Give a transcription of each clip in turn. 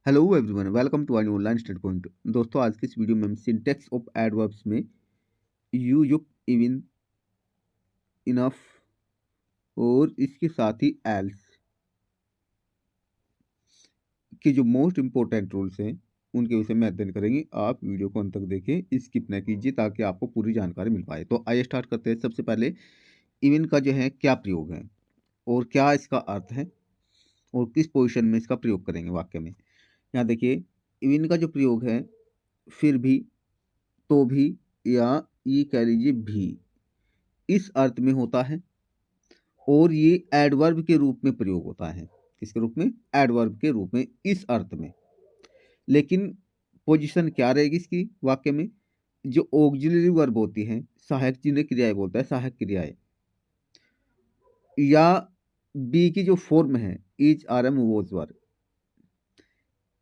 Hello everyone, welcome to our online study point. दोस्तों, आज की इस वीडियो में हम सिंटेक्स ऑफ एडवर्ब्स में यू, युक, इवन, इनफ और इसके साथ ही एल्स के जो मोस्ट इंपॉर्टेंट रूल्स हैं उनके विषय में अध्ययन करेंगे। आप वीडियो को अंत तक देखें, स्किप न कीजिए ताकि आपको पूरी जानकारी मिल पाए। तो आइए स्टार्ट करते हैं। सबसे पहले इवन का जो है क्या प्रयोग है और क्या इसका अर्थ है और किस पोजिशन में इसका प्रयोग करेंगे वाक्य में। यहाँ देखिए, इवन का जो प्रयोग है फिर भी, तो भी या ये कह लीजिए भी, इस अर्थ में होता है और ये एडवर्ब के रूप में प्रयोग होता है। किसके रूप में? एडवर्ब के रूप में, इस अर्थ में। लेकिन पोजीशन क्या रहेगी इसकी वाक्य में? जो ऑक्सिलरी वर्ब होती हैं, सहायक चिन्ह क्रियाएं बोलता है, सहायक क्रियाएं, या बी की जो फॉर्म है इज, आर, एम, वोज, वर,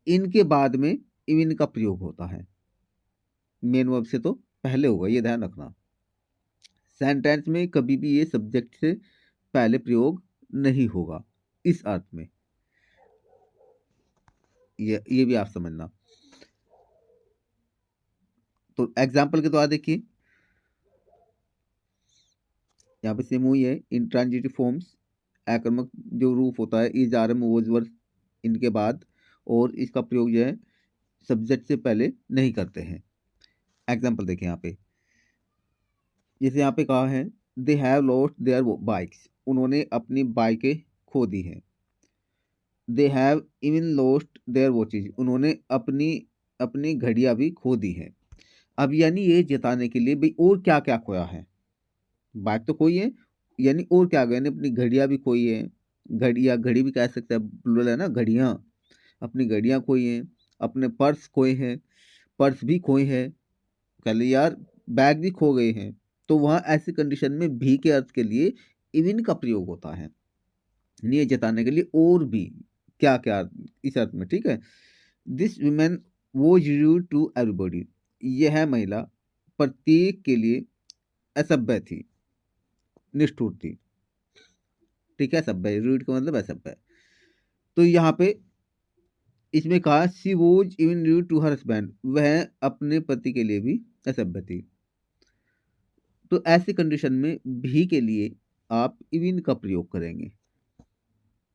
इनके बाद में इवन का प्रयोग होता है। मेन वर्ब से तो पहले होगा, ये ध्यान रखना। सेंटेंस में कभी भी ये सब्जेक्ट से पहले प्रयोग नहीं होगा इस अर्थ में। ये भी आप समझना। तो एग्जाम्पल के द्वारा देखिए, यहाँ पे सेम वही है। इंट्रांजिटिव फॉर्म्स, आक्रामक जो रूप होता है इज, आर, एम, वोज, वर, इनके बाद, और इसका प्रयोग जो है सब्जेक्ट से पहले नहीं करते हैं। एग्जाम्पल देखें यहाँ पे, जैसे यहाँ पे कहा है they have lost their bikes, उन्होंने अपनी बाइकें खो दी हैं। They have even lost their watches, उन्होंने अपनी अपनी घड़ियां भी खो दी हैं। अब यानी ये जताने के लिए भाई और क्या क्या खोया है। बाइक तो खोई है, यानी और क्या गया, यानी अपनी घड़ियां भी खोई है। घड़ियां, घड़ी भी कह सकते हैं, प्लुरल है ना, घड़ियां। अपनी घड़ियां खोई हैं, अपने पर्स खोए हैं, पर्स भी खोए हैं, कह ले यार बैग भी खो गए हैं। तो वहां ऐसी कंडीशन में भी के अर्थ के लिए इवन का प्रयोग होता है, ये जताने के लिए और भी क्या क्या इस अर्थ में। ठीक है। This women was rude to everybody, यह महिला प्रत्येक के लिए असभ्य थी, निष्ठुर थी। ठीक है, असभ्य, रूड का मतलब असभ्य। तो यहाँ पे इसमें कहा she was even rude to her husband, वह अपने पति के लिए भी असभ्य थी। तो ऐसी कंडीशन में भी के लिए आप इवन का प्रयोग करेंगे,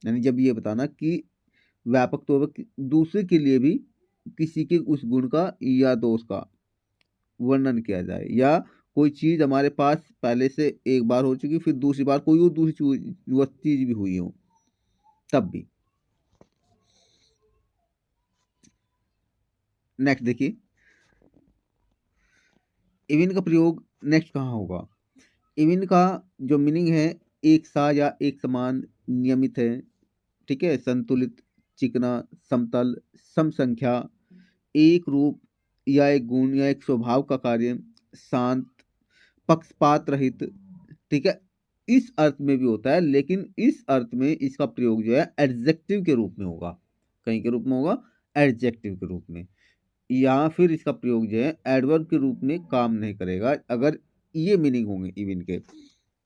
यानी जब ये बताना कि व्यापक तौर पर दूसरे के लिए भी किसी के उस गुण का या दोष का वर्णन किया जाए, या कोई चीज हमारे पास पहले से एक बार हो चुकी, फिर दूसरी बार कोई और दूसरी चीज भी हुई हो, तब भी। नेक्स्ट देखिए, इवन का प्रयोग नेक्स्ट कहाँ होगा। इवन का जो मीनिंग है, एक सा या एक समान, नियमित है। ठीक है, संतुलित, चिकना, समतल, सम संख्या, एक रूप या एक गुण या एक स्वभाव का कार्य, शांत, पक्षपात रहित। ठीक है, इस अर्थ में भी होता है, लेकिन इस अर्थ में इसका प्रयोग जो है एडजेक्टिव के रूप में होगा। कहीं के रूप में होगा? एडजेक्टिव के रूप में, या फिर इसका प्रयोग जो है एडवर्ब के रूप में काम नहीं करेगा अगर ये मीनिंग होंगे इवन के।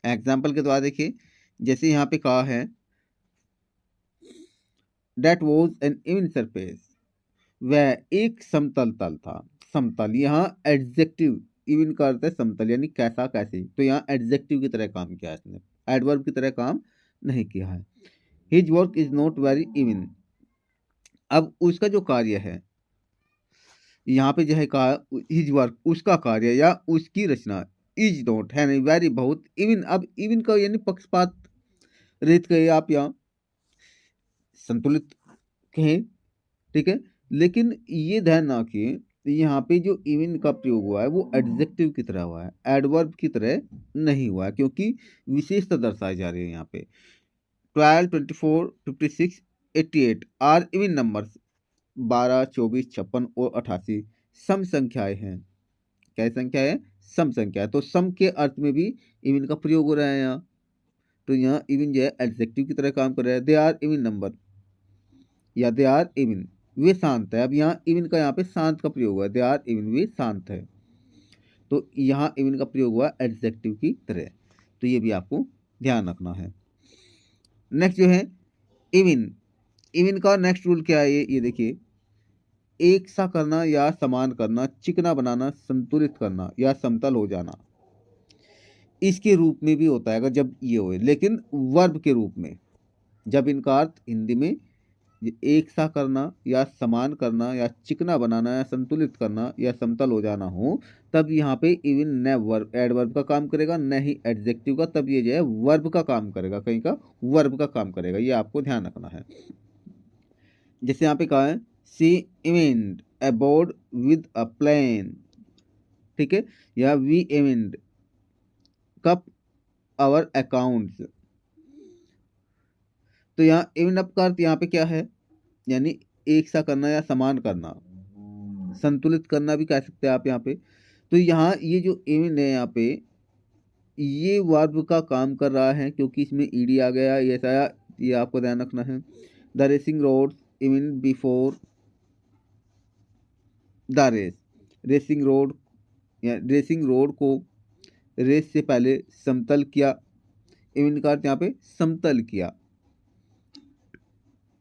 एग्जाम्पल के द्वारा देखिए, जैसे यहाँ पे कहा है that was an even surface, वह एक समतल तल था। समतल, यहाँ एडजेक्टिव, इवन का अर्थ है समतल, यानी कैसा, कैसे। तो यहाँ एडजेक्टिव की तरह काम किया है इसने, एडवर्ब की तरह काम नहीं किया है। His work is not very even, अब उसका जो कार्य है, यहाँ पे जो है कहा हिज वर्क, उसका कार्य या उसकी रचना, इज नॉट है नहीं, वेरी बहुत, इवन। अब इवन का यानी पक्षपात रहित कहे आप, या संतुलित कहें। ठीक है, लेकिन ये ध्यान ना कि यहाँ पे जो इवन का प्रयोग हुआ है वो एडजेक्टिव की तरह हुआ है, एडवर्ब की तरह नहीं हुआ है, क्योंकि विशेषता दर्शाई जा रही है यहाँ पे। 12, 24, 56, 88 आर इवन नंबर्स, 12, 24, 56 और 88 सम संख्याएं हैं। क्या संख्या है? सम संख्या है। तो सम के अर्थ में भी इवन का प्रयोग हो रहा है यहाँ। तो यहाँ इवन जो है एडजेक्टिव की तरह काम कर रहा है। दे आर इवन नंबर या दे आर इवन, वे शांत है। अब यहाँ इवन का, यहाँ पे शांत का प्रयोग हुआ है, दे आर इवन, वे शांत है। तो यहाँ इवन का प्रयोग हुआ एडजेक्टिव की तरह। तो ये भी आपको ध्यान रखना है। नेक्स्ट जो है इवन, इवन का नेक्स्ट रूल क्या है, ये देखिए, एक सा करना या समान करना, चिकना बनाना, संतुलित करना या समतल हो जाना, इसके रूप में भी होता है अगर जब ये होए, लेकिन वर्ब के रूप में। जब इनका अर्थ हिंदी में एक सा करना या समान करना या चिकना बनाना या संतुलित करना या समतल हो जाना हो, तब यहाँ पे इवन न वर्ब एडवर्ब का काम करेगा, न ही एडजेक्टिव का, तब ये जो है वर्ब का काम करेगा, कहीं का वर्ब का काम करेगा। ये आपको ध्यान रखना है। जैसे यहाँ पे कहा है she went aboard with a plane, ठीक है, या we went up our accounts. तो यहाँ इवेंट अप का अर्थ यहाँ पे क्या है, यानी एक सा करना या समान करना, संतुलित करना भी कह सकते हैं आप यहाँ पे। तो यहाँ ये जो इवेंट है यहाँ पे, ये वर्ब का काम कर रहा है क्योंकि इसमें ईडी आ गया, ये सारा ये आपको ध्यान रखना है। The racing roads event before the race, racing road या रेसिंग रोड को रेस से पहले समतल किया, इवेंट का अर्थ यहाँ पे समतल किया।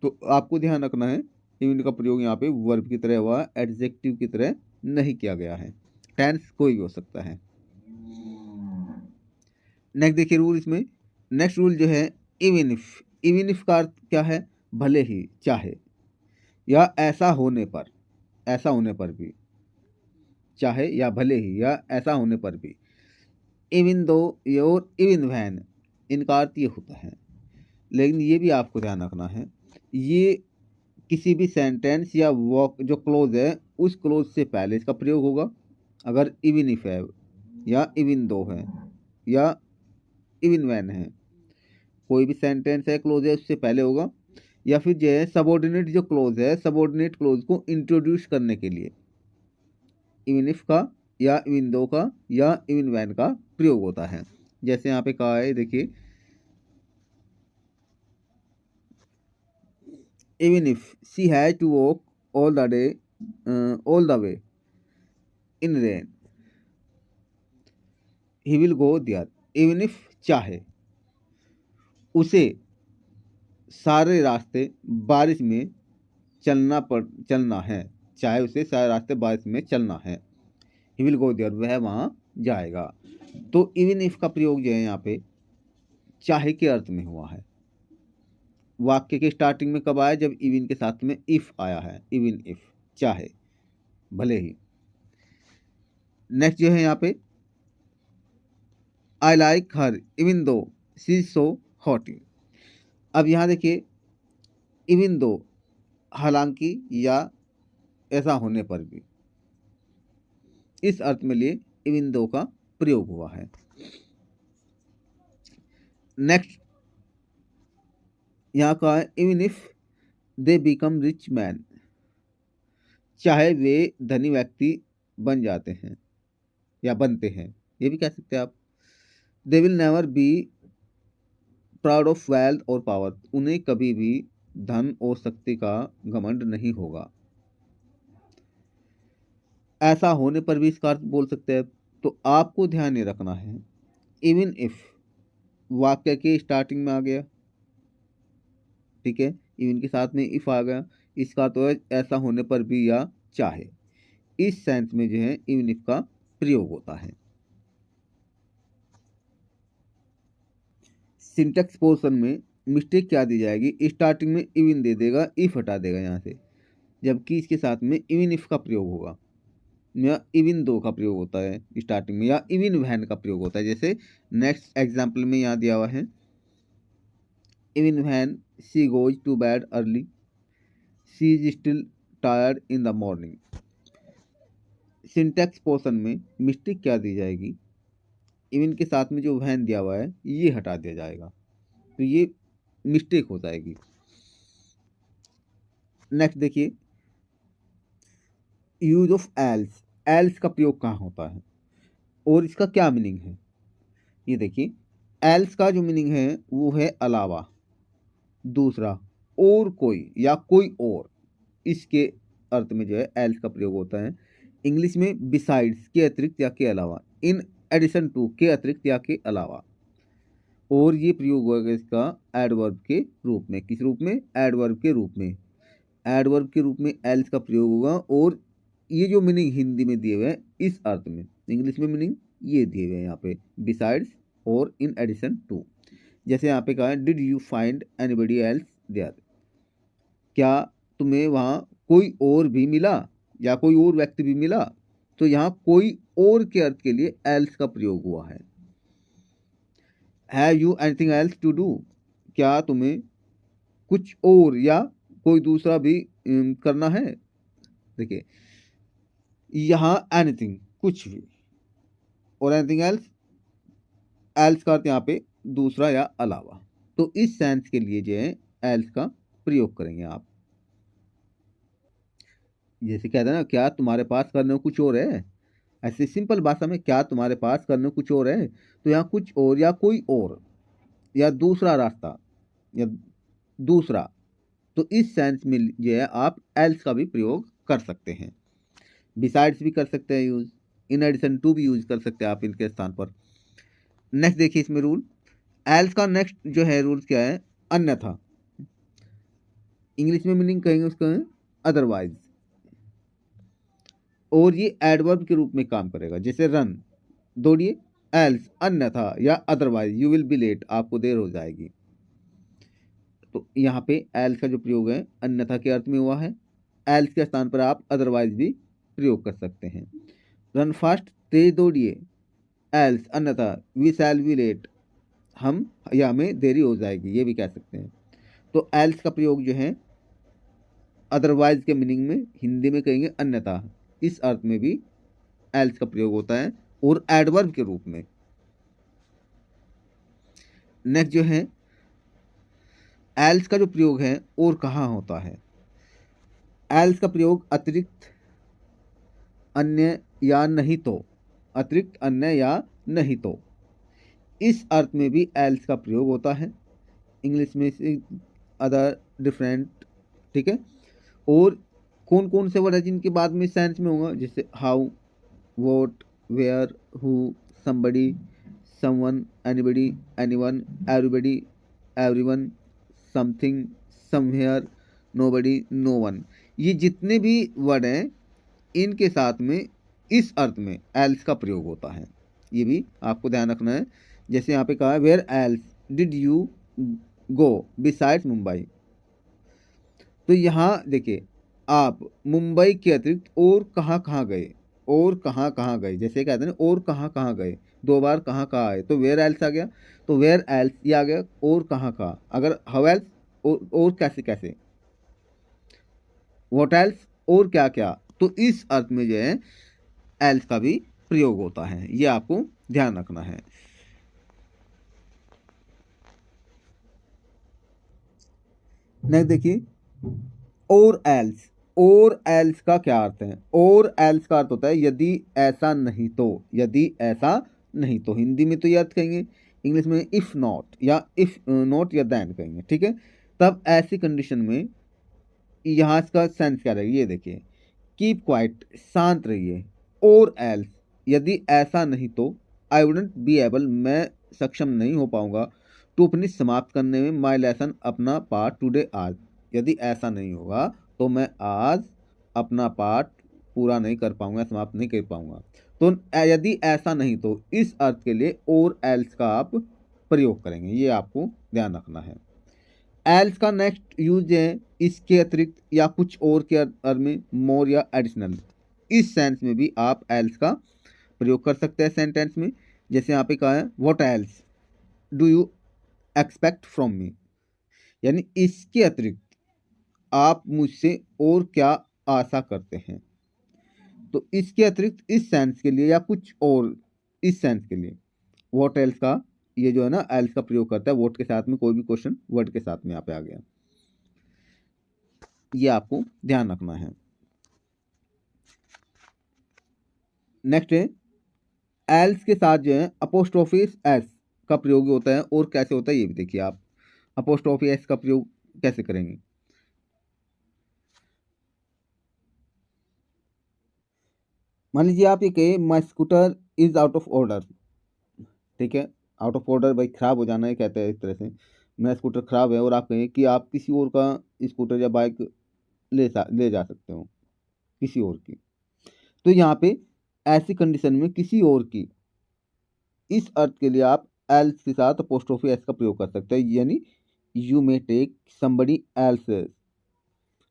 तो आपको ध्यान रखना है इवेंट का प्रयोग यहाँ पे वर्ब की तरह हुआ, एडजेक्टिव की तरह नहीं किया गया है। टेंस कोई भी हो सकता है। नेक्स्ट देखिए रूल, इसमें नेक्स्ट रूल जो है इवन इफ। इवन इफ का अर्थ क्या है, भले ही, चाहे, या ऐसा होने पर, ऐसा होने पर भी, चाहे या भले ही या ऐसा होने पर भी। इवन दो और इवन वैन, इनका अर्थ ये होता है। लेकिन ये भी आपको ध्यान रखना है, ये किसी भी सेंटेंस या वर्क जो क्लोज है उस क्लोज से पहले इसका प्रयोग होगा। अगर इवन इफ है या इवन दो है या इवन वैन है, कोई भी सेंटेंस है क्लोज है उससे पहले होगा। या फिर जो है सबऑर्डिनेट जो क्लोज है, सबऑर्डिनेट क्लोज को इंट्रोड्यूस करने के लिए इवन इफ का या इवन दो का या इवन वैन का प्रयोग होता है। जैसे यहाँ पे कहा है, देखिए even if she has to walk all the day all the way in rain he will go there. Even if चाहे उसे सारे रास्ते बारिश में चलना है, चाहे उसे सारे रास्ते बारिश में चलना है, ही विल गो देयर, वह वहाँ जाएगा। तो इवन इफ का प्रयोग जो है यहाँ पे चाहे के अर्थ में हुआ है। वाक्य के स्टार्टिंग में कब आया, जब इवन के साथ में इफ आया है, इवन इफ, चाहे, भले ही। नेक्स्ट जो है यहाँ पे I like her even though she is so hottie. अब यहाँ देखिए इवन दो, हालांकि या ऐसा होने पर भी, इस अर्थ में लिए इवन दो का प्रयोग हुआ है। नेक्स्ट यहाँ का है even if they become rich man, चाहे वे धनी व्यक्ति बन जाते हैं या बनते हैं, ये भी कह सकते हैं आप। They will never be proud of wealth और पावर, उन्हें कभी भी धन और शक्ति का घमंड नहीं होगा। ऐसा होने पर भी इसका अर्थ बोल सकते हैं। तो आपको ध्यान ये रखना है, इवन इफ वाक्य के स्टार्टिंग में आ गया, ठीक है, इवन के साथ में इफ आ गया, इसका तो है ऐसा होने पर भी या चाहे, इस सेंस में जो है इवन इफ का प्रयोग होता है। सिंटेक्स पोर्शन में मिस्टेक क्या दी जाएगी, स्टार्टिंग में इवन दे देगा, इफ हटा देगा यहाँ से, जबकि इसके साथ में इवन इफ का प्रयोग होगा या इवन दो का प्रयोग होता है स्टार्टिंग में, या इवन वैन का प्रयोग होता है। जैसे नेक्स्ट एग्जाम्पल में यहाँ दिया हुआ है even when she goes to bed early she is still tired in the morning. Syntax portion में मिस्टेक क्या दी जाएगी, इवन के साथ में जो वैन दिया हुआ है ये हटा दिया जाएगा, तो ये मिस्टेक हो जाएगी। नेक्स्ट देखिए यूज ऑफ एल्स, एल्स का प्रयोग कहाँ होता है और इसका क्या मीनिंग है। ये देखिए एल्स का जो मीनिंग है वो है अलावा, दूसरा, और कोई या कोई और, इसके अर्थ में जो है एल्स का प्रयोग होता है। इंग्लिश में बिसाइड्स के अतिरिक्त या के अलावा, इन एडिशन टू के अतिरिक्त या के अलावा, और ये प्रयोग होगा इसका एडवर्ब के रूप में। किस रूप में, एडवर्ब के रूप में। एडवर्ब के रूप में एल्स का प्रयोग होगा, और ये जो मीनिंग हिंदी में दिए हुए हैं इस अर्थ में, इंग्लिश में मीनिंग ये दिए हुए हैं यहाँ पे, बिसाइड्स और इन एडिशन टू। जैसे यहाँ पे कहा है did you find anybody else there, क्या तुम्हें वहाँ कोई और भी मिला या कोई और व्यक्ति भी मिला, तो यहाँ कोई और के अर्थ के लिए एल्स का प्रयोग हुआ है। Have you anything else to do, क्या तुम्हें कुछ और या कोई दूसरा भी करना है। देखिए यहाँ एनीथिंग कुछ भी, और एनीथिंग एल्स, एल्स का अर्थ यहाँ पे दूसरा या अलावा, तो इस सेंस के लिए जो है एल्स का प्रयोग करेंगे आप। जैसे कहते हैं ना, क्या तुम्हारे पास करने को कुछ और है, ऐसे सिंपल भाषा में क्या तुम्हारे पास करने को कुछ और है, तो यहाँ कुछ और या कोई और या दूसरा रास्ता या दूसरा, तो इस सेंस में जो है आप एल्स का भी प्रयोग कर सकते हैं। बिसाइड्स भी कर सकते हैं यूज, इन एडिशन टू भी यूज कर सकते हैं आप इनके स्थान पर। नेक्स्ट देखिए इसमें रूल, एल्स का नेक्स्ट जो है रूल क्या है, अन्यथा। इंग्लिश में मीनिंग कहेंगे उसका अदरवाइज, और ये एडवर्ब के रूप में काम करेगा। जैसे रन, दौड़िए, एल्स अन्यथा या otherwise you will be late, आपको देर हो जाएगी। तो यहाँ पे एल्स का जो प्रयोग है अन्यथा के अर्थ में हुआ है, एल्स के स्थान पर आप अदरवाइज भी प्रयोग कर सकते हैं। रन फास्ट, तेज दौड़िए, एल्स अन्यथा वी शैल बी लेट, हम या हमें देरी हो जाएगी, ये भी कह सकते हैं। तो एल्स का प्रयोग जो है अदरवाइज के मीनिंग में हिंदी में कहेंगे अन्यथा, इस अर्थ में भी एल्स का प्रयोग होता है, और एडवर्ब के रूप में। नेक्स्ट जो है एल्स का जो प्रयोग है और कहाँ होता है, एल्स का प्रयोग अतिरिक्त, अन्य या नहीं तो, अतिरिक्त, अन्य या नहीं तो, इस अर्थ में भी एल्स का प्रयोग होता है। इंग्लिश में से अदर, डिफरेंट, ठीक है। और कौन कौन से वर्ड है जिनके बाद में सेंस में होगा, जैसे how, what, where, who, somebody, someone, anybody, anyone, everybody, everyone, something, somewhere, nobody, no one, ये जितने भी वर्ड हैं इनके साथ में इस अर्थ में एल्स का प्रयोग होता है, ये भी आपको ध्यान रखना है। जैसे यहाँ पे कहा है where else did you go besides Mumbai, तो यहाँ देखिए आप मुंबई के अतिरिक्त और कहाँ कहाँ गए, और कहाँ कहाँ गए, जैसे कहते हैं और कहाँ कहाँ गए, दो बार कहाँ कहाँ आए, तो वेयर एल्स आ गया, तो वेयर एल्स ये आ गया, और कहाँ कहाँ, अगर हाउ एल्स और कैसे कैसे, व्हाट एल्स और क्या क्या, तो इस अर्थ में जो है एल्स का भी प्रयोग होता है, ये आपको ध्यान रखना है। नेक्स्ट देखिए और एल्स का क्या अर्थ है, और एल्स का अर्थ होता है यदि ऐसा नहीं तो, यदि ऐसा नहीं तो, हिंदी में तो ये अर्थ कहेंगे, इंग्लिश में इफ नॉट या इफ नॉट या दैन कहेंगे, ठीक है। तब ऐसी कंडीशन में यहाँ इसका सेंस क्या रहेगा, ये देखिए कीप क्वाइट, शांत रहिए, और एल्स यदि ऐसा नहीं तो, आई वुडंट बी एबल, मैं सक्षम नहीं हो पाऊंगा, टू फिनिश समाप्त करने में, माई लेसन अपना पार्ट टुडे आज, यदि ऐसा नहीं होगा तो मैं आज अपना पाठ पूरा नहीं कर पाऊंगा, समाप्त नहीं कर पाऊंगा। तो यदि ऐसा नहीं तो इस अर्थ के लिए और एल्स का आप प्रयोग करेंगे, ये आपको ध्यान रखना है। एल्स का नेक्स्ट यूज है इसके अतिरिक्त या कुछ और के अर्थ में, मोर या एडिशनल, इस सेंस में भी आप एल्स का प्रयोग कर सकते हैं सेंटेंस में। जैसे यहाँ पे कहा है what else do you expect from me, यानी इसके अतिरिक्त आप मुझसे और क्या आशा करते हैं, तो इसके अतिरिक्त इस सेंस के लिए या कुछ और इस सेंस के लिए व्हाट एल्स का ये जो है ना एल्स का प्रयोग करता है, व्हाट के साथ में कोई भी क्वेश्चन वर्ड के साथ में यहाँ पे आ गया, ये आपको ध्यान रखना है। नेक्स्ट है एल्स के साथ जो है अपोस्ट्रोफिस एस का प्रयोग होता है, और कैसे होता है ये भी देखिए आप, अपोस्ट्रोफी एस का प्रयोग कैसे करेंगे। मान लीजिए आप ये कहे my scooter is out of order, ठीक है, आउट ऑफ ऑर्डर भाई खराब हो जाना है, कहते हैं इस तरह से मेरा स्कूटर खराब है, और आप कहें कि आप किसी और का स्कूटर या बाइक ले जा सकते हो किसी और की। तो यहाँ पे ऐसी कंडीशन में किसी और की, इस अर्थ के लिए आप एल्स के साथ अपोस्ट्रोफी एस का प्रयोग कर सकते हैं, यानी you may take somebody else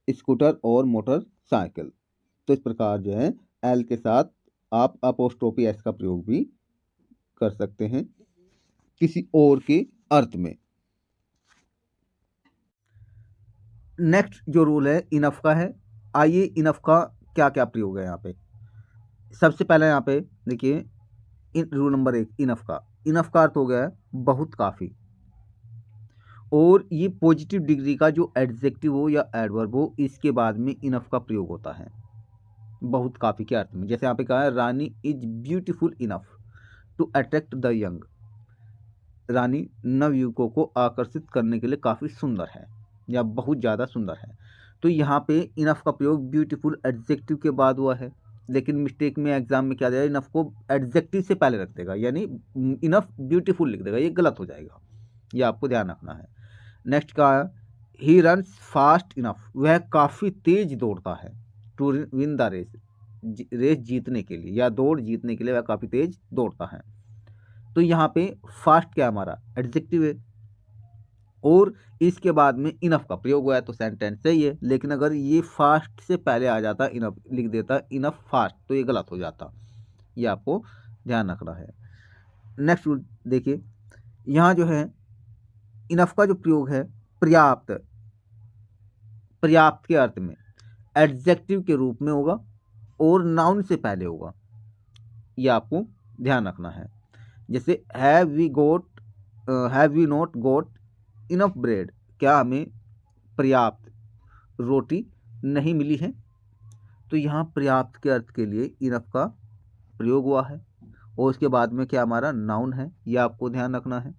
scooter और मोटरसाइकिल। तो इस प्रकार जो है एल के साथ आप अपोस्ट्रोफी एस का प्रयोग भी कर सकते हैं किसी और के अर्थ में। नेक्स्ट जो रूल है इनफ का है। आइए इनफ का क्या क्या प्रयोग है यहाँ पे। सबसे पहले यहाँ पे देखिए रूल नंबर 1 इनफ का अर्थ हो गया है बहुत काफ़ी, और ये पॉजिटिव डिग्री का जो एडजेक्टिव हो या एडवर्ब हो इसके बाद में इनफ का प्रयोग होता है बहुत काफ़ी के अर्थ में। जैसे यहाँ पे कहा है Rani is beautiful enough to attract the young. Rani नवयुवकों को आकर्षित करने के लिए काफ़ी सुंदर है या बहुत ज़्यादा सुंदर है। तो यहाँ पे इनफ का प्रयोग ब्यूटीफुल एडजेक्टिव के बाद हुआ है, लेकिन मिस्टेक में एग्जाम में क्या दिया, इनफ को एडजेक्टिव से पहले रख देगा, यानी इनफ ब्यूटीफुल लिख देगा, ये गलत हो जाएगा, ये आपको ध्यान रखना है। नेक्स्ट का ही रन्स फास्ट इनफ, वह काफ़ी तेज दौड़ता है to win the race, race जीतने के लिए या दौड़ जीतने के लिए वह काफ़ी तेज दौड़ता है। तो यहाँ पे फास्ट क्या हमारा एडजेक्टिव है और इसके बाद में इनफ का प्रयोग हुआ है तो सेंटेंस सही है। लेकिन अगर ये फास्ट से पहले आ जाता इनफ लिख देता इनफ फास्ट तो ये गलत हो जाता, ये आपको ध्यान रखना है। नेक्स्ट रूल देखिए, यहाँ जो है इनफ का जो प्रयोग है पर्याप्त, पर्याप्त के अर्थ में एडजेक्टिव के रूप में होगा और नाउन से पहले होगा, ये आपको ध्यान रखना है। जैसे have we not got enough bread, क्या हमें पर्याप्त रोटी नहीं मिली है। तो यहाँ पर्याप्त के अर्थ के लिए इनफ का प्रयोग हुआ है और उसके बाद में क्या हमारा नाउन है, ये आपको ध्यान रखना है,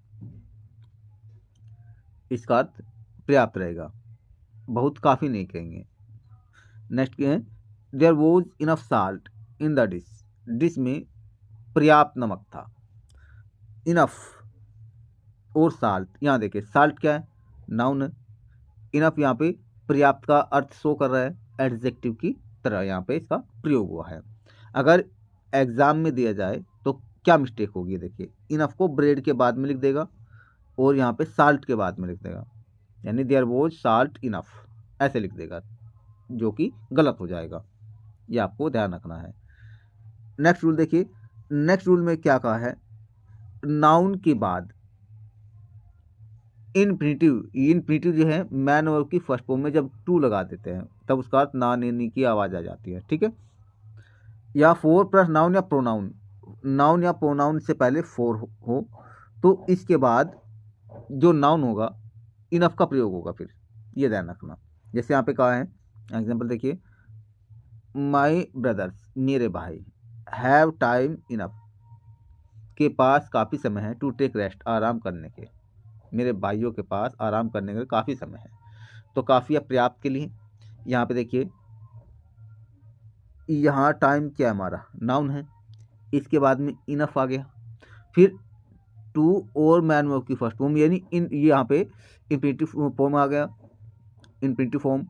इसका अर्थ पर्याप्त रहेगा, बहुत काफ़ी नहीं कहेंगे। नेक्स्ट क्या है, there was enough salt in the dish, dish में पर्याप्त नमक था। इनफ और साल्ट, यहाँ देखिए साल्ट क्या है नाउन है, इनफ यहाँ पे पर्याप्त का अर्थ शो कर रहा है एडजेक्टिव की तरह, यहाँ पे इसका प्रयोग हुआ है। अगर एग्जाम में दिया जाए तो क्या मिस्टेक होगी, देखिए इनफ को ब्रेड के बाद में लिख देगा और यहाँ पे साल्ट के बाद में लिख देगा, यानी देयर वॉज साल्ट इनफ ऐसे लिख देगा, जो कि गलत हो जाएगा, ये आपको ध्यान रखना है। नेक्स्ट रूल देखिए, नेक्स्ट रूल में क्या कहा है, नाउन के बाद इन्फिनिटिव जो है मैन वर्ब की फर्स्ट फॉर्म में जब टू लगा देते हैं तब उसका अर्थ ना नेनी की आवाज़ आ जाती है, ठीक है। या फोर प्लस नाउन या प्रोनाउन, नाउन या प्रोनाउन से पहले फोर हो तो इसके बाद जो नाउन होगा इनफ का प्रयोग होगा, फिर ये ध्यान रखना। जैसे यहाँ पे कहा है एग्जाम्पल देखिए, माई ब्रदर्स मेरे भाई, हैव टाइम इनफ के पास काफ़ी समय है, टू टेक रेस्ट आराम करने के, मेरे भाइयों के पास आराम करने के काफ़ी समय है। तो काफ़ी पर्याप्त के लिए यहाँ पे देखिए, यहाँ टाइम क्या हमारा नाउन है, इसके बाद में इनफ आ गया, फिर टू और मैन वर्ब की फर्स्ट फॉर्म, यानी इन यहाँ पे इन्फिनिटिव फॉर्म आ गया, इन्फिनिटिव फॉर्म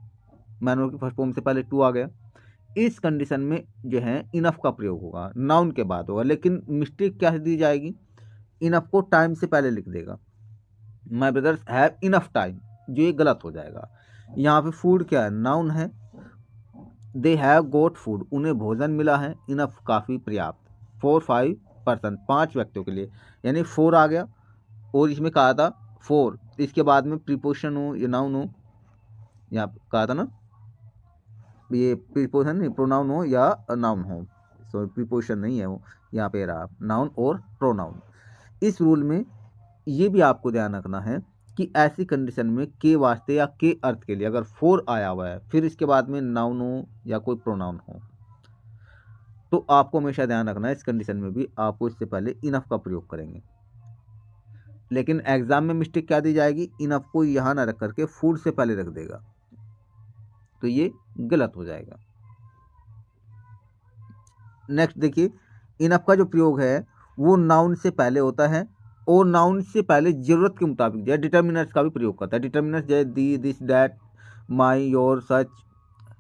मैन वर्ब की फर्स्ट फॉर्म से पहले टू आ गया। इस कंडीशन में जो है इनफ का प्रयोग होगा, नाउन के बाद होगा, लेकिन मिस्टेक क्या दी जाएगी, इनफ को टाइम से पहले लिख देगा, माई ब्रदर्स हैव इनफ टाइम, जो ये गलत हो जाएगा। यहाँ पे फूड क्या है नाउन है, दे हैव गोट फूड, उन्हें भोजन मिला है, इनफ काफ़ी पर्याप्त, 4-5 पर्सन 5 व्यक्तियों के लिए, यानी 4 आ गया और इसमें कहा था 4, इसके बाद में प्रीपोजिशन हो या नाउन हो, यहाँ कहा था ना ये प्रीपोजिशन नहीं प्रोनाउन हो या नाउन हो, सो प्रीपोजिशन नहीं है वो, यहाँ पे रहा नाउन और प्रोनाउन। इस रूल में ये भी आपको ध्यान रखना है कि ऐसी कंडीशन में के वास्ते या के अर्थ के लिए अगर 4 आया हुआ है फिर इसके बाद में नाउन हो या कोई प्रोनाउन हो तो आपको हमेशा ध्यान रखना है इस कंडीशन में भी आपको इससे पहले इनफ का प्रयोग करेंगे। लेकिन एग्जाम में मिस्टेक क्या दी जाएगी, इनफ को यहाँ ना रख करके फूड से पहले रख देगा, तो ये गलत हो जाएगा। नेक्स्ट देखिए, इनफ का जो प्रयोग है वो नाउन से पहले होता है और नाउन से पहले ज़रूरत के मुताबिक जो है डिटर्मिनर्स का भी प्रयोग करता है। डिटर्मिनर्स जैसे दी, दिस, डैट, माई, योर, सच,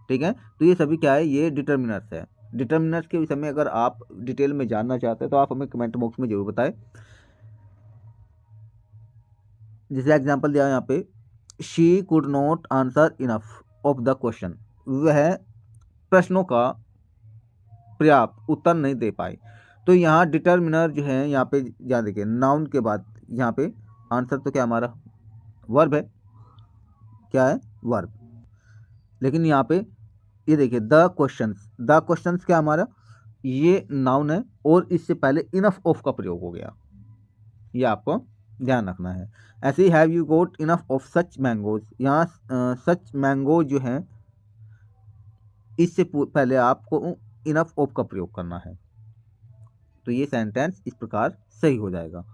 ठीक है। तो ये सभी क्या है, ये डिटर्मिनर्स है। डिटर्मिनर्स के विषय में अगर आप डिटेल में जानना चाहते हैं तो आप हमें कमेंट बॉक्स में जरूर बताएं। जैसे एग्जांपल दिया यहाँ पे, she could not answer enough of the question, वह प्रश्नों का पर्याप्त उत्तर नहीं दे पाए। तो यहाँ डिटर्मिनर जो है यहाँ पे याद देखिए, नाउन के बाद यहाँ पे आंसर तो क्या हमारा वर्ब है, क्या है, वर्ब। लेकिन यहाँ पे ये देखिए द क्वेश्चंस क्या हमारा, ये नाउन है और इससे पहले इनफ ऑफ का प्रयोग हो गया, ये आपको ध्यान रखना है। ऐसे he have you got enough of such mangoes, यहाँ सच मैंगो जो है इससे पहले आपको इनफ ऑफ का प्रयोग करना है। तो ये सेंटेंस इस प्रकार सही हो जाएगा।